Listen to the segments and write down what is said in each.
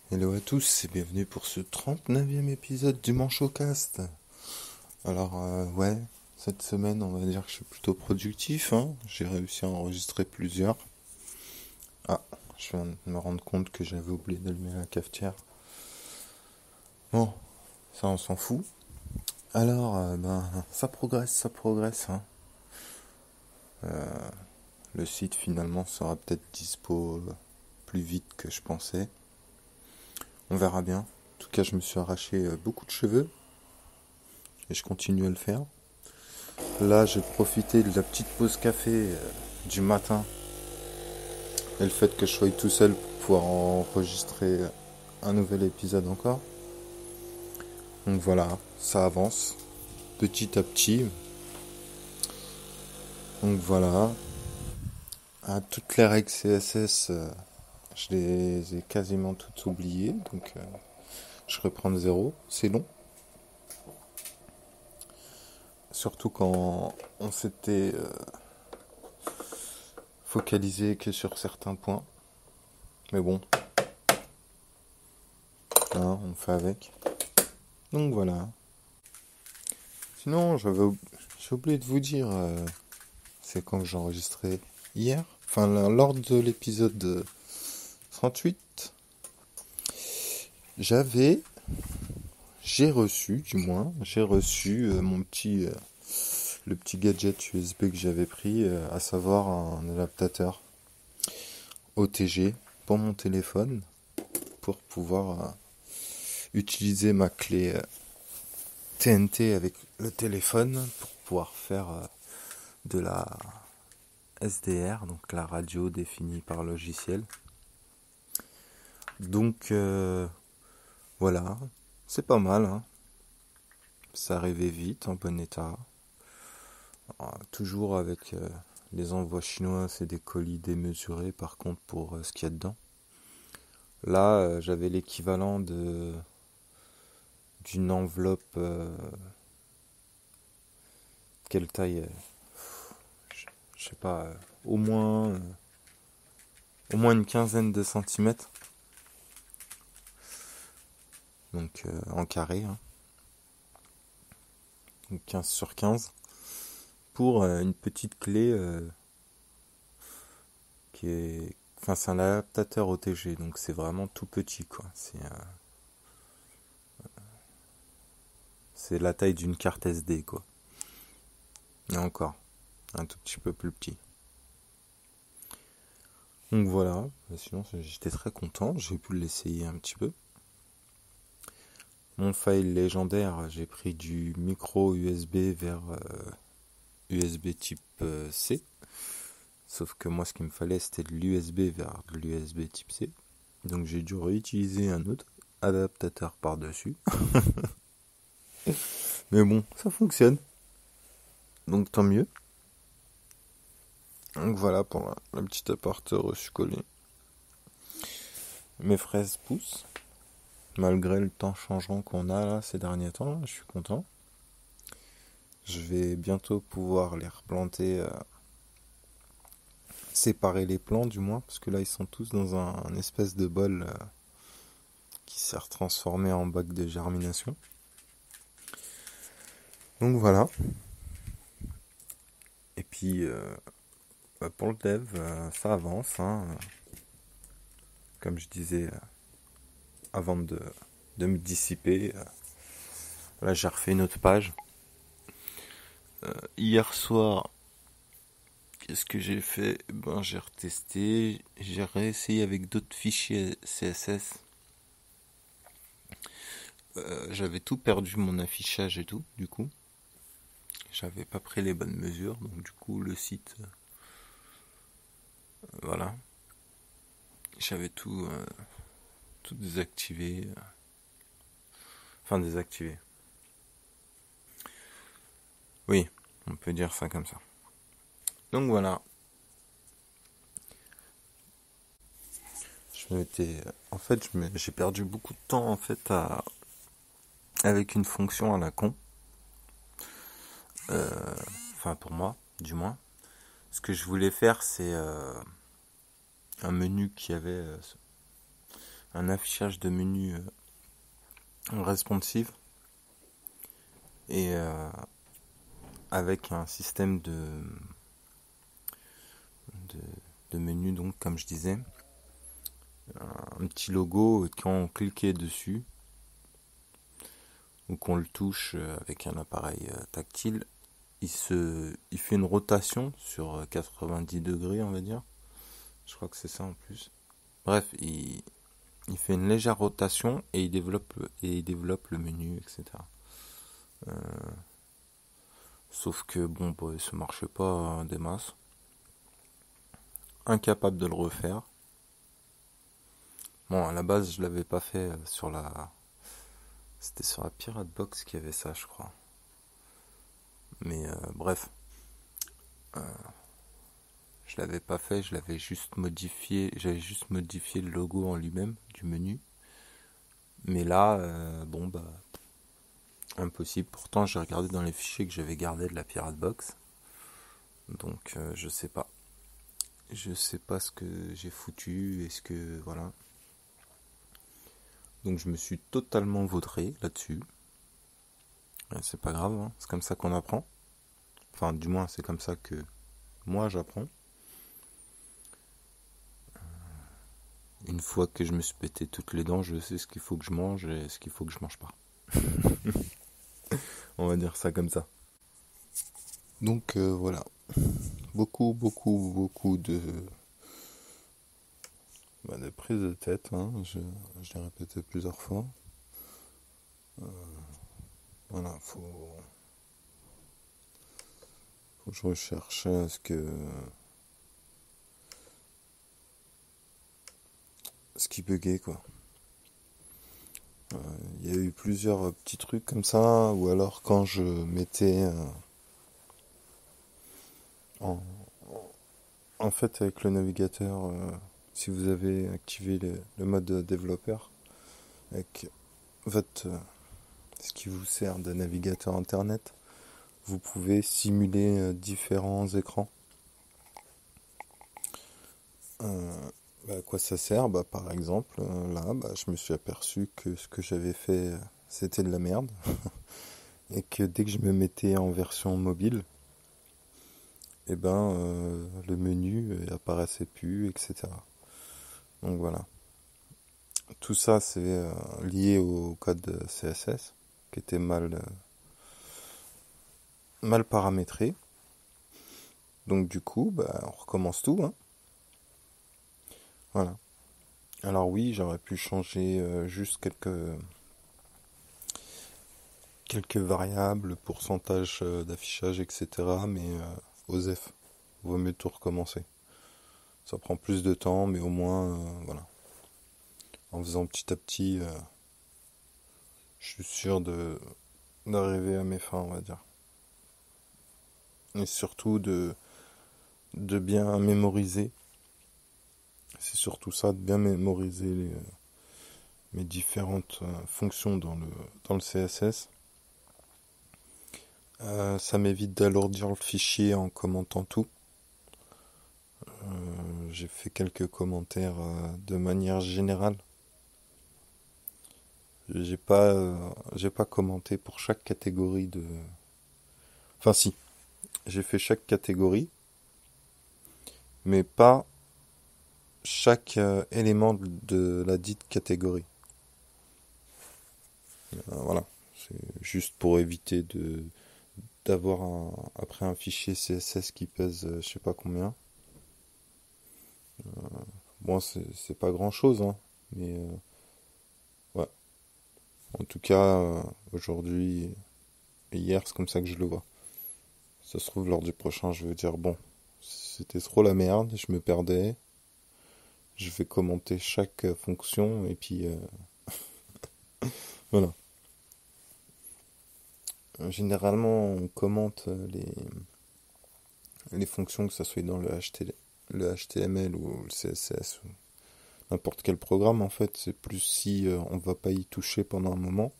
Hello à tous et bienvenue pour ce 39e épisode du Manchocast. Alors ouais, cette semaine on va dire que je suis plutôt productif, hein. J'ai réussi à enregistrer plusieurs. Ah, je viens de me rendre compte que j'avais oublié d'allumer la cafetière. Bon, ça on s'en fout. Alors, ça progresse, hein. Le site finalement sera peut-être dispo plus vite que je pensais. On verra bien. En tout cas, je me suis arraché beaucoup de cheveux et je continue à le faire. Là, j'ai profité de la petite pause café du matin et le fait que je sois tout seul pour pouvoir enregistrer un nouvel épisode encore. Donc voilà, ça avance petit à petit. Donc voilà, toutes les règles CSS, je les ai quasiment toutes oubliées. Donc je reprends de zéro. C'est long. Surtout quand on s'était focalisé que sur certains points. Mais bon, hein, on fait avec. Donc voilà. Sinon, j'ai oublié de vous dire, c'est quand que j'ai enregistré hier, enfin lors de l'épisode 38, j'avais, j'ai reçu le petit gadget USB que j'avais pris, à savoir un adaptateur OTG pour mon téléphone, pour pouvoir utiliser ma clé TNT avec le téléphone pour pouvoir faire de la SDR, donc la radio définie par logiciel. Donc voilà, c'est pas mal, hein. Ça arrivait vite, en bon état. Toujours avec les envois chinois, c'est des colis démesurés par contre pour ce qu'il y a dedans. Là, j'avais l'équivalent d'une enveloppe. Quelle taille je sais pas, au moins une quinzaine de centimètres. Donc en carré, hein. Donc 15 sur 15. Pour une petite clé qui est... Enfin, c'est un adaptateur OTG, donc c'est vraiment tout petit, quoi. C'est la taille d'une carte SD, quoi. Et encore, un tout petit peu plus petit. Donc voilà, sinon j'étais très content, j'ai pu l'essayer un petit peu. Mon fail légendaire, j'ai pris du micro USB vers USB type C. Sauf que moi, ce qu'il me fallait, c'était de l'USB vers de l'USB type C. Donc j'ai dû réutiliser un autre adaptateur par-dessus. Mais bon, ça fonctionne. Donc tant mieux. Donc voilà pour la petite aparté reçu collé. Mes fraises poussent. Malgré le temps changeant qu'on a là ces derniers temps, là, je suis content. Je vais bientôt pouvoir les replanter, séparer les plants du moins, parce que là ils sont tous dans un espèce de bol qui sert transformé en bac de germination. Donc voilà. Et puis pour le dev, ça avance, hein. Comme je disais avant de me dissiper. Là j'ai refait une autre page. Hier soir, qu'est-ce que j'ai fait? Ben j'ai retesté, j'ai réessayé avec d'autres fichiers CSS. J'avais tout perdu mon affichage et tout, du coup. J'avais pas pris les bonnes mesures, donc du coup le site, voilà. J'avais tout désactivé. Enfin désactivé. Oui, on peut dire ça comme ça. Donc voilà. En fait, j'ai perdu beaucoup de temps en fait avec une fonction à la con. Enfin pour moi, du moins. Ce que je voulais faire, c'est un menu qui avait un affichage de menu responsive et avec un système de menu, donc comme je disais, un petit logo quand on cliquait dessus ou qu'on le touche avec un appareil tactile, il fait une rotation sur 90 degrés, on va dire. Je crois que c'est ça en plus. Bref, il fait une légère rotation et il développe le menu, etc. Sauf que bon, bah, ça marchait pas des masses. Incapable de le refaire. Bon, à la base, je l'avais pas fait sur la... C'était sur la Pirate Box qu'il y avait ça, je crois. Mais bref, je l'avais pas fait, j'avais juste modifié le logo en lui-même du menu. Mais là, bon bah, impossible. Pourtant, j'ai regardé dans les fichiers que j'avais gardés de la Pirate Box. Donc, je sais pas. Je sais pas ce que j'ai foutu, est-ce que... Voilà. Donc, je me suis totalement vautré là-dessus. C'est pas grave, hein. C'est comme ça qu'on apprend. Enfin, du moins, c'est comme ça que moi, j'apprends. Une fois que je me suis pété toutes les dents, je sais ce qu'il faut que je mange et ce qu'il faut que je mange pas. On va dire ça comme ça. Donc, voilà. Beaucoup de prises de tête, hein. Je l'ai répété plusieurs fois. Voilà, faut que je recherche ce qui buguait, quoi. Il y a eu plusieurs petits trucs comme ça, ou alors quand je mettais en fait avec le navigateur, si vous avez activé le mode développeur avec votre ce qui vous sert de navigateur internet, vous pouvez simuler différents écrans. À quoi ça sert? Par exemple, là, je me suis aperçu que ce que j'avais fait, c'était de la merde. Et que dès que je me mettais en version mobile, le menu apparaissait plus, etc. Donc voilà. Tout ça, c'est lié au code CSS, qui était mal paramétré. Donc du coup, on recommence tout, hein. Voilà. Alors oui, j'aurais pu changer juste quelques variables, pourcentage d'affichage, etc. Mais OSEF, vaut mieux tout recommencer. Ça prend plus de temps, mais au moins, voilà. En faisant petit à petit, je suis sûr d'arriver à mes fins, on va dire. Et surtout de bien mémoriser. C'est surtout ça, de bien mémoriser mes différentes fonctions dans le CSS. Ça m'évite d'alourdir le fichier en commentant tout. J'ai fait quelques commentaires de manière générale. J'ai pas commenté pour chaque catégorie de... Enfin si, j'ai fait chaque catégorie, mais pas chaque élément de la dite catégorie. Voilà, c'est juste pour éviter d'avoir après un fichier CSS qui pèse je sais pas combien. Bon, c'est pas grand chose, hein, mais ouais. En tout cas, aujourd'hui et hier, c'est comme ça que je le vois. Ça se trouve, lors du prochain, je vais dire, bon, c'était trop la merde, je me perdais. Je vais commenter chaque fonction et puis voilà. Généralement, on commente les fonctions, que ça soit dans le HTML ou le CSS ou n'importe quel programme, en fait. C'est plus si on va pas y toucher pendant un moment.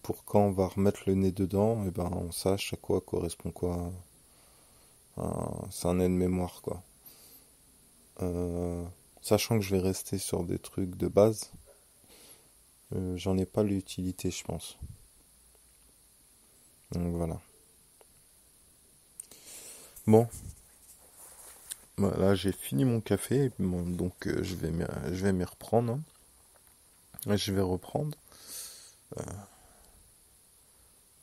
Pour quand on va remettre le nez dedans, et on sache à quoi correspond quoi. C'est un aide-mémoire, quoi. Sachant que je vais rester sur des trucs de base, j'en ai pas l'utilité, je pense. Donc voilà. Bon, voilà, j'ai fini mon café, bon, donc je vais m'y reprendre, hein. Je vais reprendre.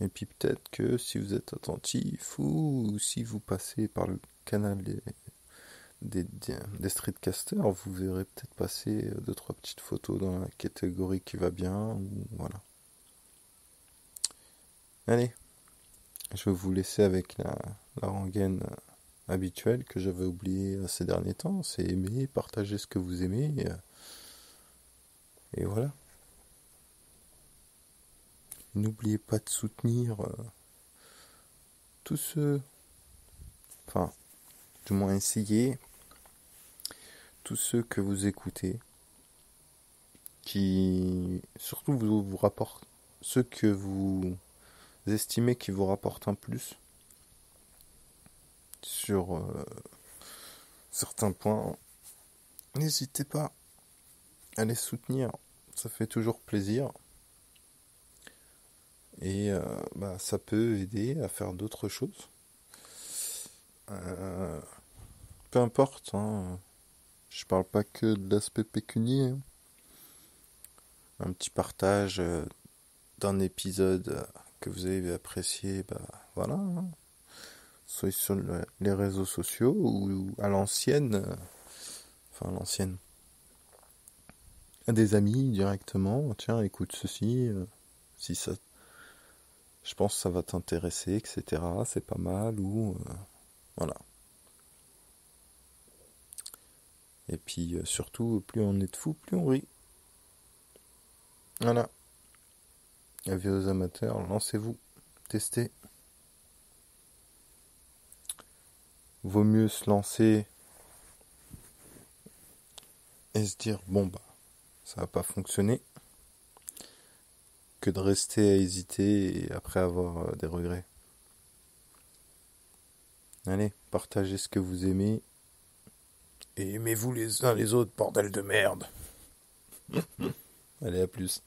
Et puis peut-être que si vous êtes attentif ou si vous passez par le canal des streetcasters, vous verrez peut-être passer deux, trois petites photos dans la catégorie qui va bien, ou voilà. Allez, je vais vous laisser avec la rengaine habituelle que j'avais oubliée ces derniers temps. C'est aimer, partager ce que vous aimez, et voilà. N'oubliez pas de soutenir tous ceux, enfin, du moins essayer, tous ceux que vous écoutez, qui surtout vous rapportent, ceux que vous estimez qui vous rapportent un plus sur certains points. N'hésitez pas à les soutenir, ça fait toujours plaisir. Et ça peut aider à faire d'autres choses. Euh, Peu importe, hein, je parle pas que de l'aspect pécunier, hein. Un petit partage d'un épisode que vous avez apprécié, voilà, hein. Soit sur les réseaux sociaux ou à l'ancienne, enfin à l'ancienne, à des amis directement. Tiens, écoute ceci, si ça, je pense que ça va t'intéresser, etc. C'est pas mal, ou voilà. Et puis surtout, plus on est de fous, plus on rit. Voilà. Avis aux amateurs, lancez-vous, testez. Vaut mieux se lancer et se dire bon ça va pas fonctionner que de rester à hésiter et après avoir des regrets. Allez, partagez ce que vous aimez et aimez-vous les uns les autres, bordel de merde. Allez, à plus.